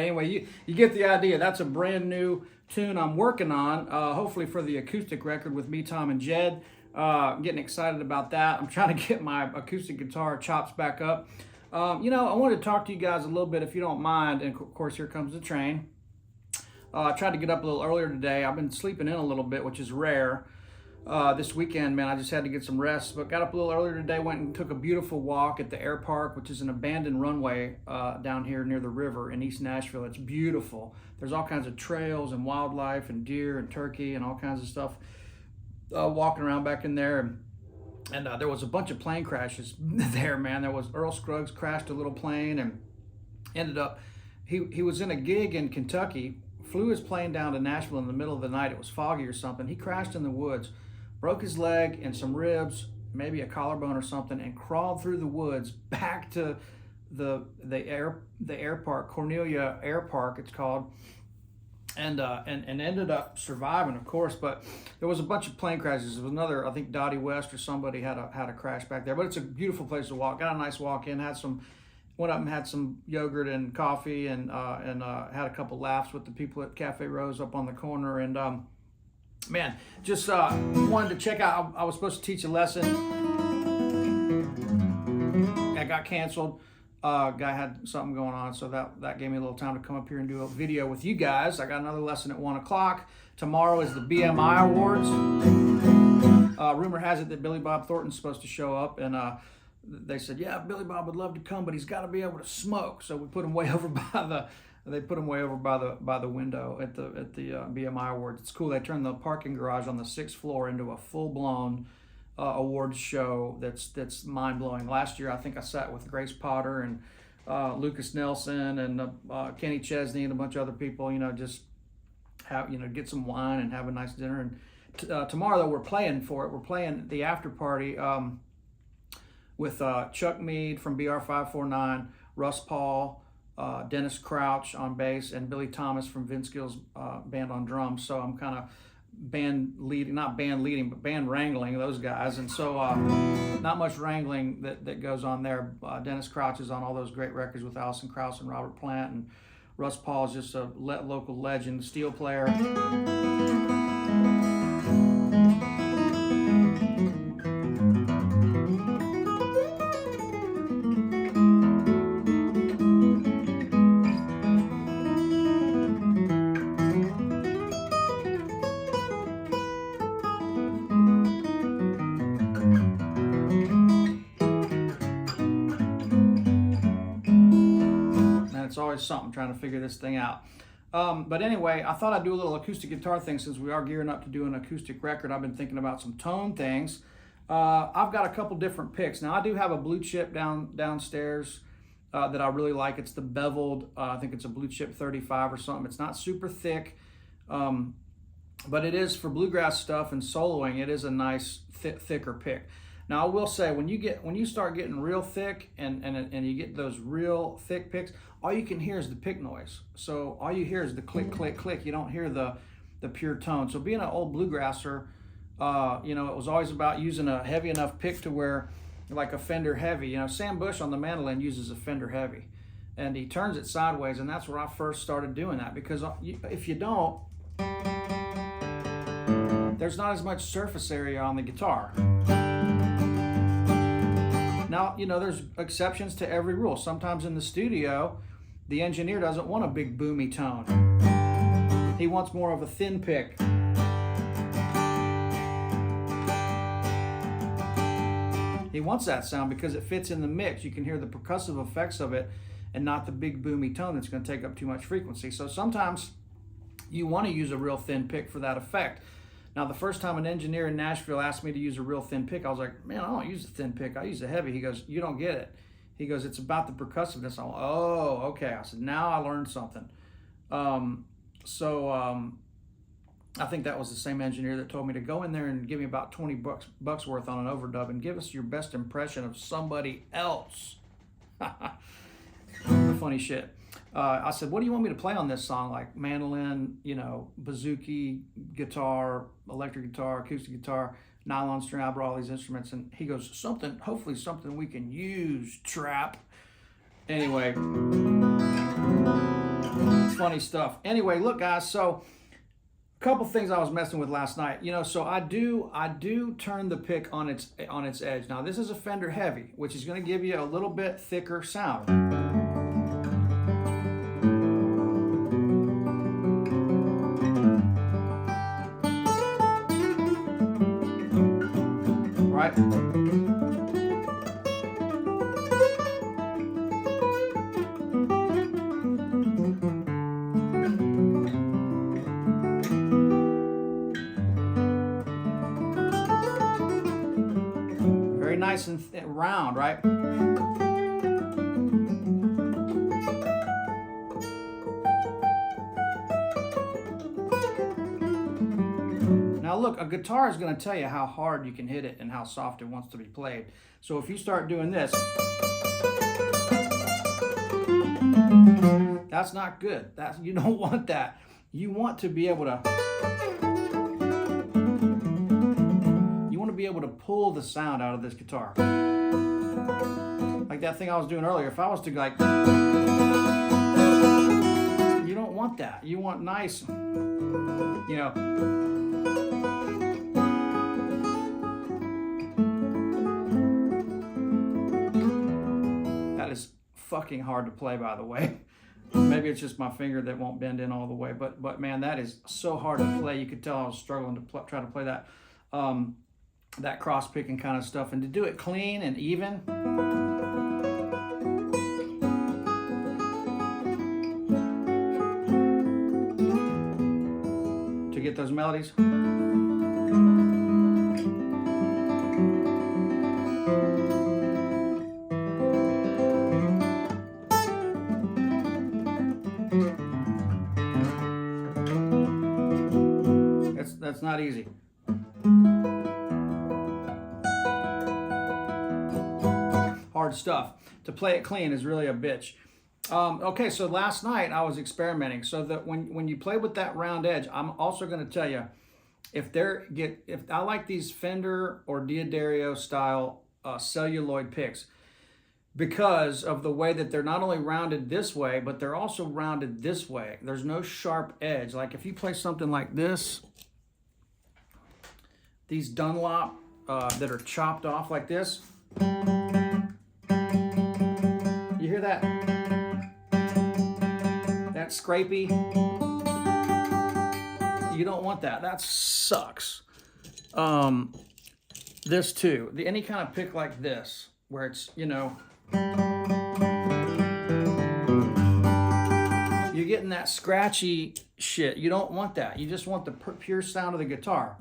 anyway, you get the idea. That's a brand new tune I'm working on, hopefully for the acoustic record with me, Tom, and Jedd. Getting excited about that. I'm trying to get my acoustic guitar chops back up. I wanted to talk to you guys a little bit, if you don't mind. And of course, here comes the train. I tried to get up a little earlier today. I've been sleeping in a little bit, which is rare. This weekend, man, I just had to get some rest. But got up a little earlier today, went and took a beautiful walk at the air park, which is an abandoned runway down here near the river in East Nashville. It's beautiful. There's all kinds of trails and wildlife and deer and turkey and all kinds of stuff walking around back in there. And there was a bunch of plane crashes there, man. There was Earl Scruggs crashed a little plane and ended up, he was in a gig in Kentucky, flew his plane down to Nashville in the middle of the night. It was foggy or something. He crashed in the woods, broke his leg and some ribs, maybe a collarbone or something, and crawled through the woods back to the air park, Cornelia Air Park it's called, and ended up surviving, of course. But there was a bunch of plane crashes. There was another, I think Dottie West or somebody had a crash back there. But it's a beautiful place to walk. Got a nice walk in. Went up and had some yogurt and coffee, and had a couple laughs with the people at Cafe Rose up on the corner. And man, just wanted to check out. I was supposed to teach a lesson. I got canceled. Guy had something going on, so that gave me a little time to come up here and do a video with you guys. I got another lesson at 1 o'clock. Tomorrow is the BMI Awards. Rumor has it that Billy Bob Thornton's supposed to show up, and they said, yeah, Billy Bob would love to come, but he's got to be able to smoke. So we put him way over by the window at the BMI Awards. It's cool. They turned the parking garage on the 6th floor into a full-blown awards show that's mind-blowing. Last year, I think I sat with Grace Potter and Lucas Nelson and Kenny Chesney and a bunch of other people, just get some wine and have a nice dinner. And tomorrow, though, we're playing for it. We're playing the after party with Chuck Mead from BR549, Russ Paul, Dennis Crouch on bass, and Billy Thomas from Vince Gill's band on drums. So I'm kind of band wrangling those guys. And so not much wrangling that goes on there. Dennis Crouch is on all those great records with Alison Krauss and Robert Plant, and Russ Paul is just a local legend, steel player. It's always something trying to figure this thing out. But anyway, I thought I'd do a little acoustic guitar thing since we are gearing up to do an acoustic record. I've been thinking about some tone things. I've got a couple different picks. Now, I do have a blue chip downstairs that I really like. It's the beveled, I think it's a blue chip 35 or something. It's not super thick, but it is for bluegrass stuff and soloing. It is a nice thicker pick. Now, I will say, when you start getting real thick and you get those real thick picks, all you can hear is the pick noise. So all you hear is the click, click, click. You don't hear the pure tone. So being an old bluegrasser, it was always about using a heavy enough pick to where, like a Fender Heavy. Sam Bush on the mandolin uses a Fender Heavy, and he turns it sideways, and that's where I first started doing that, because if you don't, there's not as much surface area on the guitar. Now, there's exceptions to every rule. Sometimes in the studio, the engineer doesn't want a big boomy tone. He wants more of a thin pick. He wants that sound because it fits in the mix. You can hear the percussive effects of it and not the big boomy tone that's going to take up too much frequency. So sometimes you want to use a real thin pick for that effect. Now, the first time an engineer in Nashville asked me to use a real thin pick, I was like, man, I don't use a thin pick. I use a heavy. He goes, you don't get it. He goes, it's about the percussiveness. I'm like, oh, okay. I said, now I learned something. I think that was the same engineer that told me to go in there and give me about 20 bucks worth on an overdub and give us your best impression of somebody else. Funny shit. I said, what do you want me to play on this song? Like mandolin, bouzouki, guitar, electric guitar, acoustic guitar, nylon string, I brought all these instruments. And he goes, hopefully something we can use, trap. Anyway. funny stuff. Anyway, look, guys, so a couple things I was messing with last night. You know, so I do turn the pick on its edge. Now, this is a Fender Heavy, which is going to give you a little bit thicker sound. Right? Very nice and round, right? Now look, a guitar is going to tell you how hard you can hit it and how soft it wants to be played. So if you start doing this, that's not good. You don't want that. You want to be able to pull the sound out of this guitar. Like that thing I was doing earlier. If I was to like, you don't want that. You want nice, you know. That is fucking hard to play, by the way. Maybe it's just my finger that won't bend in all the way, but man, that is so hard to play. You could tell I was struggling to try to play that that cross picking kind of stuff, and to do it clean and even. To get those melodies. That's not easy. Hard stuff. To play it clean is really a bitch. Okay, so last night I was experimenting. So that when you play with that round edge, I'm also going to tell you if I like these Fender or D'Addario style celluloid picks because of the way that they're not only rounded this way, but they're also rounded this way. There's no sharp edge. Like if you play something like this, these Dunlop that are chopped off like this. You hear that? That scrapey? You don't want that. That sucks. This too. Any kind of pick like this, where it's, you know, you're getting that scratchy shit. You don't want that. You just want the pure sound of the guitar.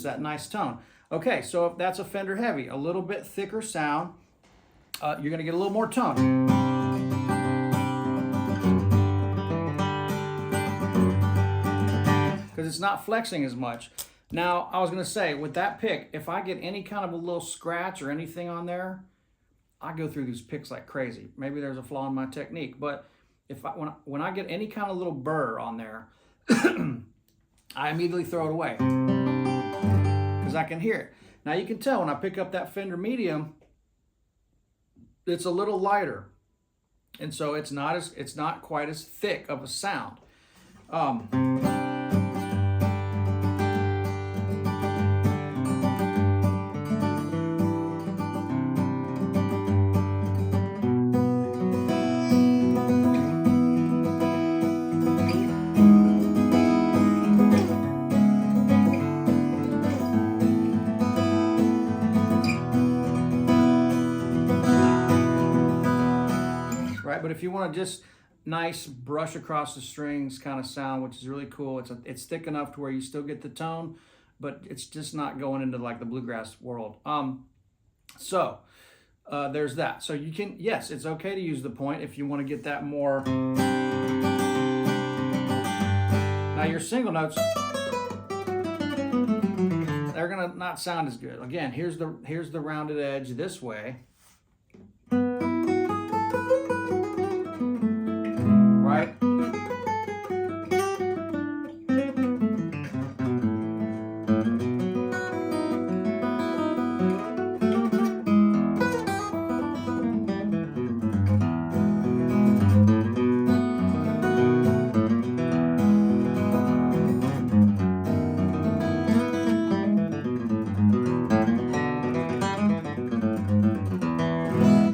That nice tone. Okay, so if that's a Fender Heavy, a little bit thicker sound, you're going to get a little more tone. Because it's not flexing as much. Now, I was going to say, with that pick, if I get any kind of a little scratch or anything on there, I go through these picks like crazy. Maybe there's a flaw in my technique, but when I get any kind of little burr on there, I immediately throw it away. I can hear it. Now you can tell when I pick up that Fender Medium, it's a little lighter, and so it's not quite as thick of a sound. But if you want to just nice brush across the strings kind of sound, which is really cool, it's thick enough to where you still get the tone, but it's just not going into like the bluegrass world. there's that. So you can, yes, it's okay to use the point if you want to get that more. Now your single notes, they're gonna not sound as good. Again, here's the rounded edge this way. Right?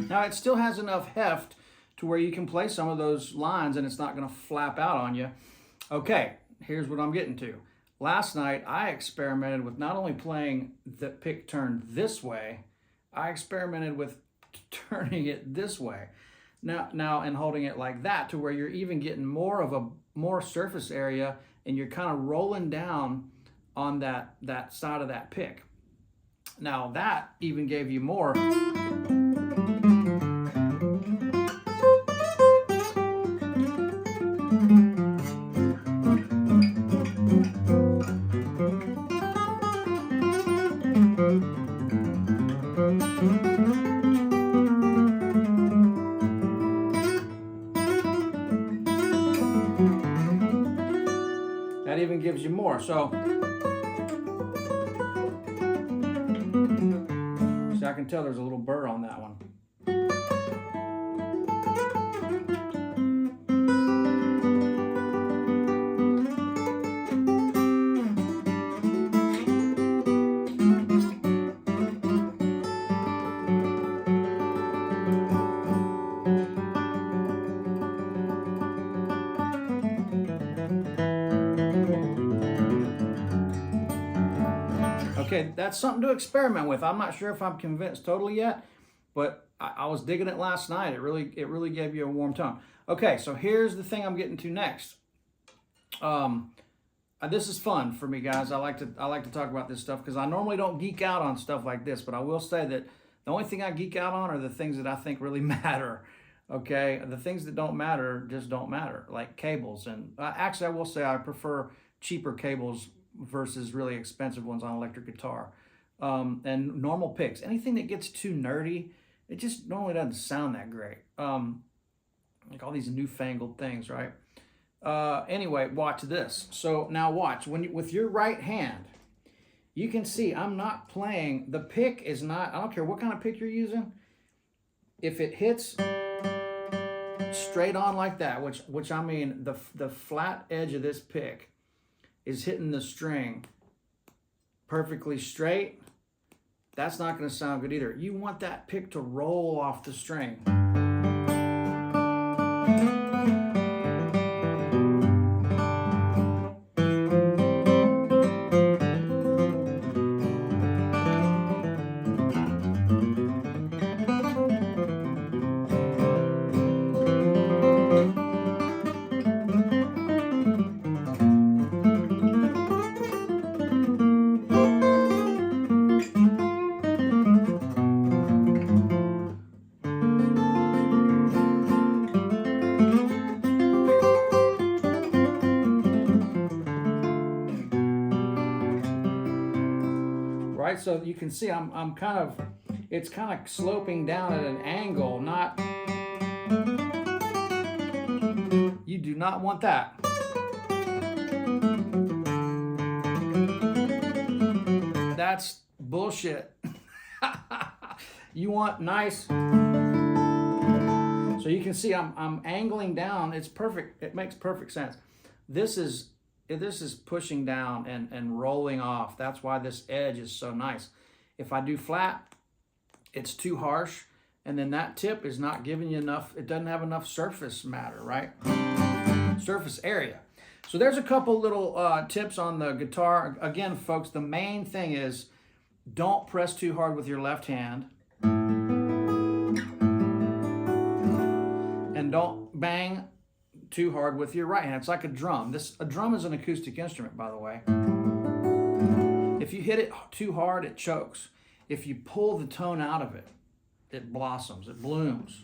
Now it still has enough heft to where you can play some of those lines and it's not going to flap out on you. Okay, here's what I'm getting to. Last night I experimented with not only playing the pick turned this way, I experimented with turning it this way. Now and holding it like that to where you're even getting more surface area and you're kind of rolling down on that side of that pick. Now that even gave you more. That even gives you more. So, see, I can tell there's a little burr on that one. Okay, that's something to experiment with. I'm not sure if I'm convinced totally yet, but I was digging it last night. It really gave you a warm tone. Okay, so here's the thing I'm getting to next. This is fun for me, guys. I like to talk about this stuff because I normally don't geek out on stuff like this, but I will say that the only thing I geek out on are the things that I think really matter. Okay, the things that don't matter just don't matter, like cables. And actually, I will say I prefer cheaper cables versus really expensive ones on electric guitar. And normal picks. Anything that gets too nerdy, it just normally doesn't sound that great. Like all these newfangled things, right? Anyway, watch this. So now watch, with your right hand, you can see I'm not playing, the pick is not, I don't care what kind of pick you're using, if it hits straight on like that, which I mean the flat edge of this pick is hitting the string perfectly straight, that's not going to sound good either. You want that pick to roll off the string. Right, so you can see I'm kind of, it's kind of sloping down at an angle, not, you do not want that. That's bullshit. You want nice. So you can see I'm angling down. It's perfect. It makes perfect sense. This is pushing down and rolling off. That's why this edge is so nice. If I do flat, it's too harsh, and then that tip is not giving you enough, it doesn't have enough surface matter, right? Surface area. So there's a couple little tips on the guitar. Again, folks, the main thing is don't press too hard with your left hand. And don't bang too hard with your right hand. It's like a drum. A drum is an acoustic instrument, by the way. If you hit it too hard, it chokes. If you pull the tone out of it, it blossoms, it blooms.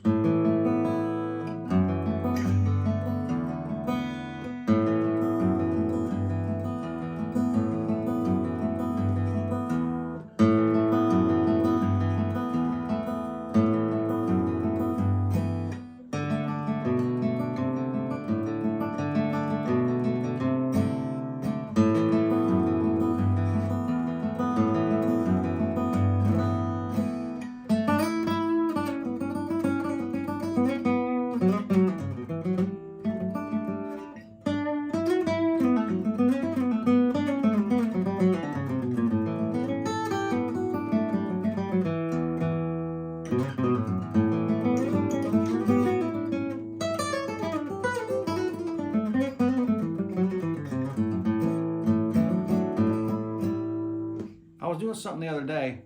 I was doing something the other day.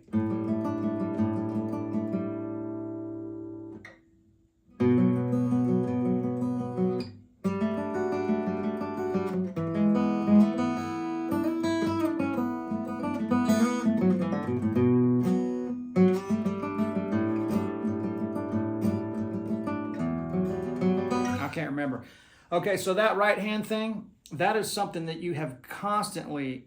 I can't remember. Okay, so that right hand thing, that is something that you have to constantly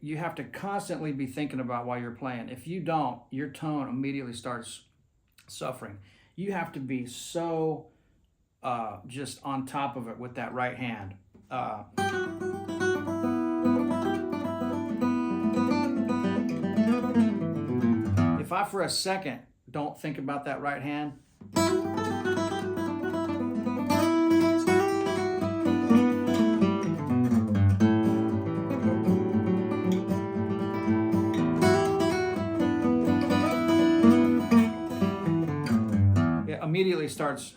be thinking about while you're playing. If you don't, your tone immediately starts suffering. You have to be so just on top of it with that right hand. If I for a second don't think about that right hand, it immediately starts.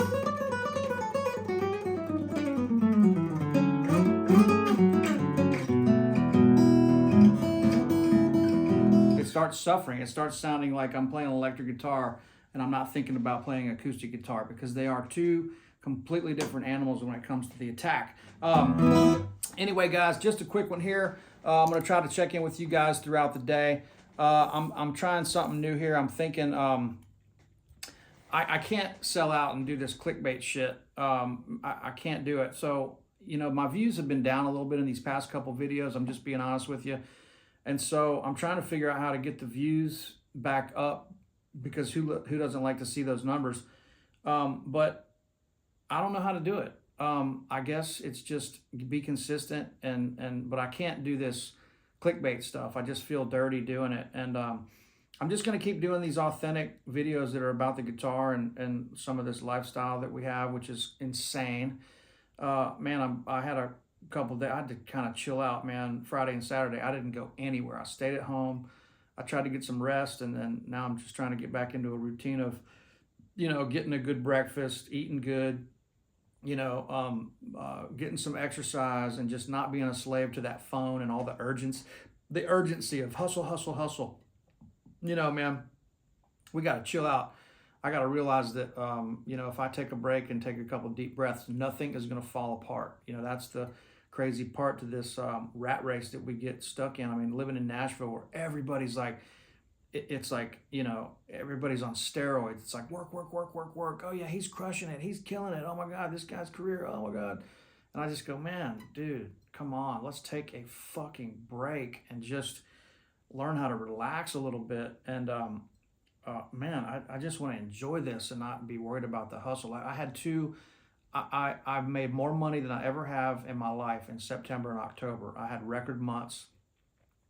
It starts suffering. It starts sounding like I'm playing an electric guitar and I'm not thinking about playing acoustic guitar, because they are two completely different animals when it comes to the attack. Anyway, guys, just a quick one here. I'm going to try to check in with you guys throughout the day. I'm trying something new here. I'm thinking I can't sell out and do this clickbait shit. I can't do it. So, you know, my views have been down a little bit in these past couple videos. I'm just being honest with you. And so I'm trying to figure out how to get the views back up, because who doesn't like to see those numbers? But I don't know how to do it. I guess it's just be consistent, but I can't do this clickbait stuff. I just feel dirty doing it. And I'm just going to keep doing these authentic videos that are about the guitar and some of this lifestyle that we have, which is insane. Man, I had a couple days, I had to kind of chill out, man. Friday and Saturday, I didn't go anywhere. I stayed at home. I tried to get some rest, and then now I'm just trying to get back into a routine of, you know, getting a good breakfast, eating good, you know, getting some exercise, and just not being a slave to that phone and all the urgency of hustle, hustle, hustle. You know, man, we got to chill out. I got to realize that, you know, if I take a break and take a couple deep breaths, nothing is going to fall apart. You know, that's the crazy part to this rat race that we get stuck in. I mean, living in Nashville, where everybody's like, it's like, you know, everybody's on steroids. It's like work, work, work, work, work. Oh yeah, he's crushing it. He's killing it. Oh my God, this guy's career. Oh my God. And I just go, man, dude, come on. Let's take a fucking break and just learn how to relax a little bit. And man, I just want to enjoy this and not be worried about the hustle. I've made more money than I ever have in my life in September and October. I had record months.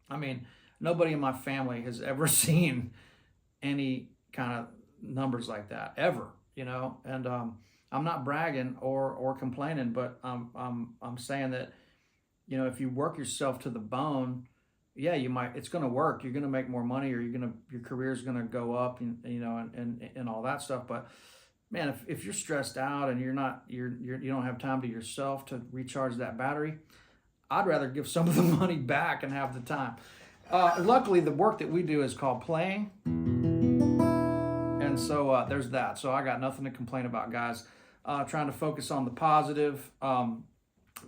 I mean, nobody in my family has ever seen any kind of numbers like that ever, you know. And I'm not bragging or complaining, but I'm saying that, you know, if you work yourself to the bone, yeah, it's going to work. You're going to make more money, or your career's going to go up, and you know, and all that stuff. But man, if you're stressed out and you don't have time to yourself to recharge that battery, I'd rather give some of the money back and have the time. Luckily, the work that we do is called playing, and so there's that. So I got nothing to complain about, guys. Trying to focus on the positive.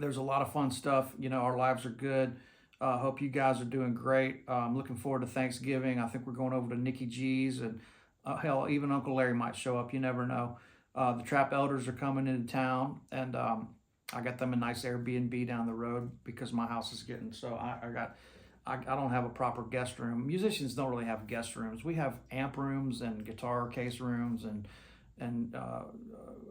There's a lot of fun stuff. You know, our lives are good. Hope you guys are doing great. I'm looking forward to Thanksgiving. I think we're going over to Nikki G's, and hell, even Uncle Larry might show up. You never know. The Trap Elders are coming into town, and I got them a nice Airbnb down the road because my house is getting so I don't have a proper guest room. Musicians don't really have guest rooms. We have amp rooms and guitar case rooms and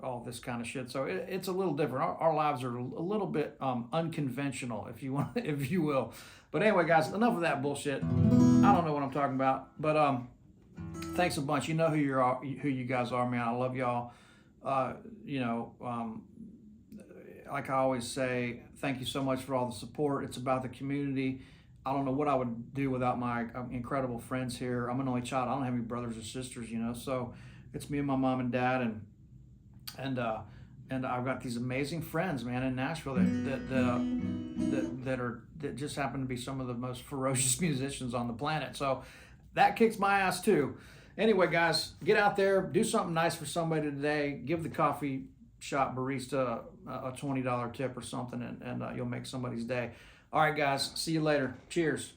all this kind of shit. So it's a little different. Our lives are a little bit unconventional, if you want, if you will. But anyway, guys, enough of that bullshit. I don't know what I'm talking about, but thanks a bunch. You know who you guys are, man. I love y'all. Like I always say, thank you so much for all the support. It's about the community. I don't know what I would do without my incredible friends here. I'm an only child. I don't have any brothers or sisters, so it's me and my mom and dad, and I've got these amazing friends, man, in Nashville that just happen to be some of the most ferocious musicians on the planet. So that kicks my ass too. Anyway, guys, get out there, do something nice for somebody today. Give the coffee shop barista a $20 tip or something, and you'll make somebody's day. All right, guys, see you later. Cheers.